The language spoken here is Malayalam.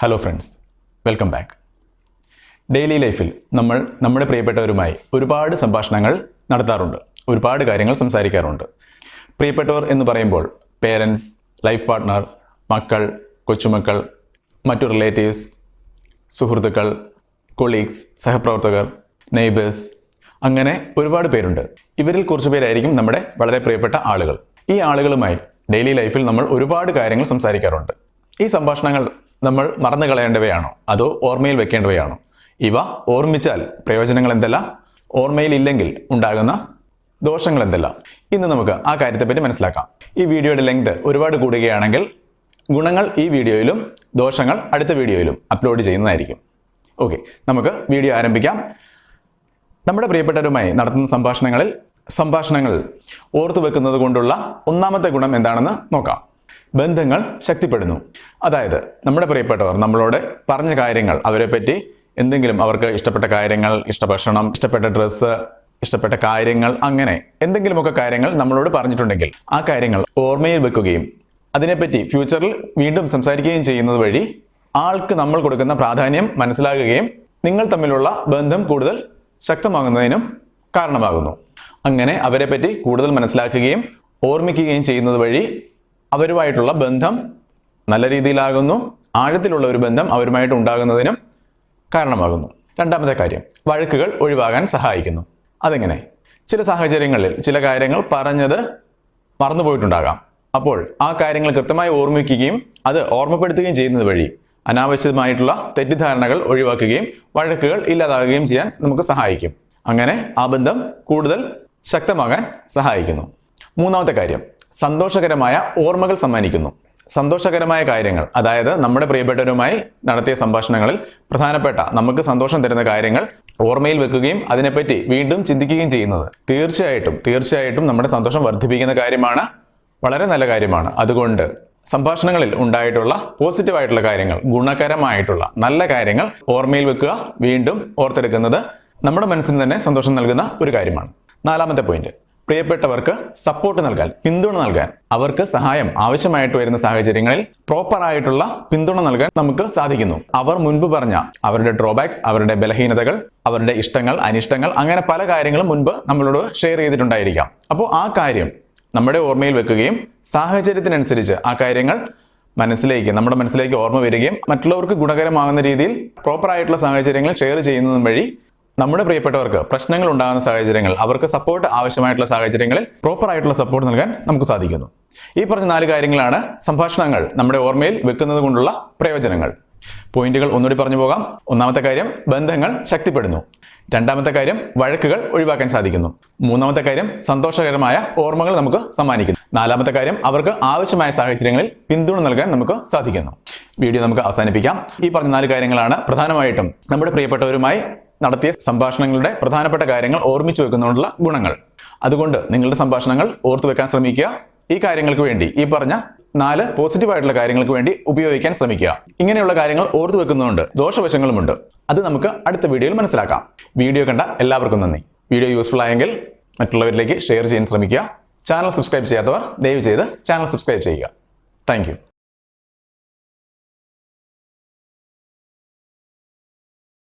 Hello friends, welcome back. Daily ലൈഫിൽ നമ്മൾ നമ്മുടെ പ്രിയപ്പെട്ടവരുമായി ഒരുപാട് സംഭാഷണങ്ങൾ നടത്താറുണ്ട്, ഒരുപാട് കാര്യങ്ങൾ സംസാരിക്കാറുണ്ട്. പ്രിയപ്പെട്ടവർ എന്ന് പറയുമ്പോൾ പേരൻസ്, ലൈഫ് പാർട്ട്ണർ, മക്കൾ, കൊച്ചുമക്കൾ, മറ്റു റിലേറ്റീവ്സ്, സുഹൃത്തുക്കൾ, കൊളീഗ്സ്, സഹപ്രവർത്തകർ, നെയ്ബേഴ്സ്, അങ്ങനെ ഒരുപാട് പേരുണ്ട്. ഇവരിൽ കുറച്ച് പേരായിരിക്കും നമ്മുടെ വളരെ പ്രിയപ്പെട്ട ആളുകൾ. ഈ ആളുകളുമായി ഡെയിലി ലൈഫിൽ നമ്മൾ ഒരുപാട് കാര്യങ്ങൾ സംസാരിക്കാറുണ്ട്. ഈ സംഭാഷണങ്ങൾ നമ്മൾ മറന്നു കളയേണ്ടവയാണോ അതോ ഓർമ്മയിൽ വെക്കേണ്ടവയാണോ? ഇവ ഓർമ്മിച്ചാൽ പ്രയോജനങ്ങൾ എന്തെല്ലാം, ഓർമ്മയിൽ ഇല്ലെങ്കിൽ ഉണ്ടാകുന്ന ദോഷങ്ങൾ എന്തെല്ലാം? ഇന്ന് നമുക്ക് ആ കാര്യത്തെപ്പറ്റി മനസ്സിലാക്കാം. ഈ വീഡിയോയുടെ ലെങ്ത് ഒരുപാട് കൂടുകയാണെങ്കിൽ ഗുണങ്ങൾ ഈ വീഡിയോയിലും ദോഷങ്ങൾ അടുത്ത വീഡിയോയിലും അപ്ലോഡ് ചെയ്യുന്നതായിരിക്കും. ഓക്കെ, നമുക്ക് വീഡിയോ ആരംഭിക്കാം. നമ്മുടെ പ്രിയപ്പെട്ടവരുമായി നടത്തുന്ന സംഭാഷണങ്ങൾ ഓർത്തു വെക്കുന്നത് കൊണ്ടുള്ള ഒന്നാമത്തെ ഗുണം എന്താണെന്ന് നോക്കാം. ബന്ധങ്ങൾ ശക്തിപ്പെടുന്നു. അതായത് നമ്മുടെ പ്രിയപ്പെട്ടവർ നമ്മളോട് പറഞ്ഞ കാര്യങ്ങൾ, അവരെ പറ്റി എന്തെങ്കിലും അവർക്ക് ഇഷ്ടപ്പെട്ട കാര്യങ്ങൾ, ഭക്ഷണം, ഇഷ്ടപ്പെട്ട ഡ്രസ്സ്, ഇഷ്ടപ്പെട്ട കാര്യങ്ങൾ, അങ്ങനെ എന്തെങ്കിലുമൊക്കെ കാര്യങ്ങൾ നമ്മളോട് പറഞ്ഞിട്ടുണ്ടെങ്കിൽ ആ കാര്യങ്ങൾ ഓർമ്മയിൽ വെക്കുകയും അതിനെപ്പറ്റി ഫ്യൂച്ചറിൽ വീണ്ടും സംസാരിക്കുകയും ചെയ്യുന്നത് വഴി ആൾക്ക് നമ്മൾ കൊടുക്കുന്ന പ്രാധാന്യം മനസ്സിലാകുകയും നിങ്ങൾ തമ്മിലുള്ള ബന്ധം കൂടുതൽ ശക്തമാകുന്നതിനും കാരണമാകുന്നു. അങ്ങനെ അവരെ പറ്റി കൂടുതൽ മനസ്സിലാക്കുകയും ഓർമ്മിക്കുകയും ചെയ്യുന്നത് വഴി അവരുമായിട്ടുള്ള ബന്ധം നല്ല രീതിയിലാകുന്നു, ആഴത്തിലുള്ള ഒരു ബന്ധം അവരുമായിട്ട് ഉണ്ടാകുന്നതിനും കാരണമാകുന്നു. രണ്ടാമത്തെ കാര്യം, വഴക്കുകൾ ഒഴിവാകാൻ സഹായിക്കുന്നു. അതെങ്ങനെ? ചില സാഹചര്യങ്ങളിൽ ചില കാര്യങ്ങൾ പറഞ്ഞത് മറന്നുപോയിട്ടുണ്ടാകാം. അപ്പോൾ ആ കാര്യങ്ങൾ കൃത്യമായി ഓർമ്മിക്കുകയും അത് ഓർമ്മപ്പെടുത്തുകയും ചെയ്യുന്നത് വഴി അനാവശ്യമായിട്ടുള്ള തെറ്റിദ്ധാരണകൾ ഒഴിവാക്കുകയും വഴക്കുകൾ ഇല്ലാതാകുകയും ചെയ്യാൻ നമുക്ക് സഹായിക്കും. അങ്ങനെ ആ ബന്ധം കൂടുതൽ ശക്തമാകാൻ സഹായിക്കുന്നു. മൂന്നാമത്തെ കാര്യം, സന്തോഷകരമായ ഓർമ്മകൾ സമ്മാനിക്കുന്നു. സന്തോഷകരമായ കാര്യങ്ങൾ, അതായത് നമ്മുടെ പ്രിയപ്പെട്ടവരുമായി നടത്തിയ സംഭാഷണങ്ങളിൽ പ്രധാനപ്പെട്ട നമുക്ക് സന്തോഷം തരുന്ന കാര്യങ്ങൾ ഓർമ്മയിൽ വെക്കുകയും അതിനെപ്പറ്റി വീണ്ടും ചിന്തിക്കുകയും ചെയ്യുന്നത് തീർച്ചയായിട്ടും നമ്മുടെ സന്തോഷം വർദ്ധിപ്പിക്കുന്ന കാര്യമാണ്, വളരെ നല്ല കാര്യമാണ്. അതുകൊണ്ട് സംഭാഷണങ്ങളിൽ ഉണ്ടായിട്ടുള്ള പോസിറ്റീവായിട്ടുള്ള കാര്യങ്ങൾ, ഗുണകരമായിട്ടുള്ള നല്ല കാര്യങ്ങൾ ഓർമ്മയിൽ വെക്കുക, വീണ്ടും ഓർത്തെടുക്കുന്നത് നമ്മുടെ മനസ്സിന് തന്നെ സന്തോഷം നൽകുന്ന ഒരു കാര്യമാണ്. നാലാമത്തെ പോയിന്റ്, പ്രിയപ്പെട്ടവർക്ക് സപ്പോർട്ട് നൽകാൻ, പിന്തുണ നൽകാൻ, അവർക്ക് സഹായം ആവശ്യമായിട്ട് വരുന്ന സാഹചര്യങ്ങളിൽ പ്രോപ്പറായിട്ടുള്ള പിന്തുണ നൽകാൻ നമുക്ക് സാധിക്കുന്നു. അവർ മുൻപ് പറഞ്ഞ അവരുടെ ഡ്രോബാക്സ്, അവരുടെ ബലഹീനതകൾ, അവരുടെ ഇഷ്ടങ്ങൾ, അനിഷ്ടങ്ങൾ, അങ്ങനെ പല കാര്യങ്ങളും മുൻപ് നമ്മളോട് ഷെയർ ചെയ്തിട്ടുണ്ടായിരിക്കാം. അപ്പോൾ ആ കാര്യം നമ്മുടെ ഓർമ്മയിൽ വെക്കുകയും സാഹചര്യത്തിനനുസരിച്ച് ആ കാര്യങ്ങൾ നമ്മുടെ മനസ്സിലേക്ക് ഓർമ്മ വരികയും മറ്റുള്ളവർക്ക് ഗുണകരമാകുന്ന രീതിയിൽ പ്രോപ്പറായിട്ടുള്ള സാഹചര്യങ്ങൾ ഷെയർ ചെയ്യുന്നതും വഴി നമ്മുടെ പ്രിയപ്പെട്ടവർക്ക് പ്രശ്നങ്ങൾ ഉണ്ടാകുന്ന സാഹചര്യങ്ങൾ, അവർക്ക് സപ്പോർട്ട് ആവശ്യമായിട്ടുള്ള സാഹചര്യങ്ങളിൽ പ്രോപ്പറായിട്ടുള്ള സപ്പോർട്ട് നൽകാൻ നമുക്ക് സാധിക്കുന്നു. ഈ പറഞ്ഞ 4 കാര്യങ്ങളാണ് സംഭാഷണങ്ങൾ നമ്മുടെ ഓർമ്മയിൽ വെക്കുന്നത് കൊണ്ടുള്ള പ്രയോജനങ്ങൾ. പോയിന്റുകൾ ഒന്നുകൂടി പറഞ്ഞു പോകാം. ഒന്നാമത്തെ കാര്യം, ബന്ധങ്ങൾ ശക്തിപ്പെടുന്നു. രണ്ടാമത്തെ കാര്യം, വഴക്കുകൾ ഒഴിവാക്കാൻ സാധിക്കുന്നു. മൂന്നാമത്തെ കാര്യം, സന്തോഷകരമായ ഓർമ്മകൾ നമുക്ക് സമ്മാനിക്കുന്നു. നാലാമത്തെ കാര്യം, അവർക്ക് ആവശ്യമായ സാഹചര്യങ്ങളിൽ പിന്തുണ നൽകാൻ നമുക്ക് സാധിക്കുന്നു. വീഡിയോ നമുക്ക് അവസാനിപ്പിക്കാം. ഈ പറഞ്ഞ 4 കാര്യങ്ങളാണ് പ്രധാനമായിട്ടും നമ്മുടെ പ്രിയപ്പെട്ടവരുമായി നടത്തിയ സംഭാഷണങ്ങളുടെ പ്രധാനപ്പെട്ട കാര്യങ്ങൾ ഓർമ്മിച്ചു വെക്കുന്നതിനുള്ള ഗുണങ്ങൾ. അതുകൊണ്ട് നിങ്ങളുടെ സംഭാഷണങ്ങൾ ഓർത്തു വെക്കാൻ ശ്രമിക്കുക. ഈ കാര്യങ്ങൾക്ക് വേണ്ടി, ഈ പറഞ്ഞ 4 പോസിറ്റീവായിട്ടുള്ള കാര്യങ്ങൾക്ക് വേണ്ടി ഉപയോഗിക്കാൻ ശ്രമിക്കുക. ഇങ്ങനെയുള്ള കാര്യങ്ങൾ ഓർത്തു വെക്കുന്നതുകൊണ്ട് ദോഷവശങ്ങളുമുണ്ട്. അത് നമുക്ക് അടുത്ത വീഡിയോയിൽ മനസ്സിലാക്കാം. വീഡിയോ കണ്ട എല്ലാവർക്കും നന്ദി. വീഡിയോ യൂസ്ഫുൾ ആയെങ്കിൽ മറ്റുള്ളവരിലേക്ക് ഷെയർ ചെയ്യാൻ ശ്രമിക്കുക. ചാനൽ സബ്സ്ക്രൈബ് ചെയ്യാത്തവർ ദയവ് ചെയ്ത് ചാനൽ സബ്സ്ക്രൈബ് ചെയ്യുക. Thank you.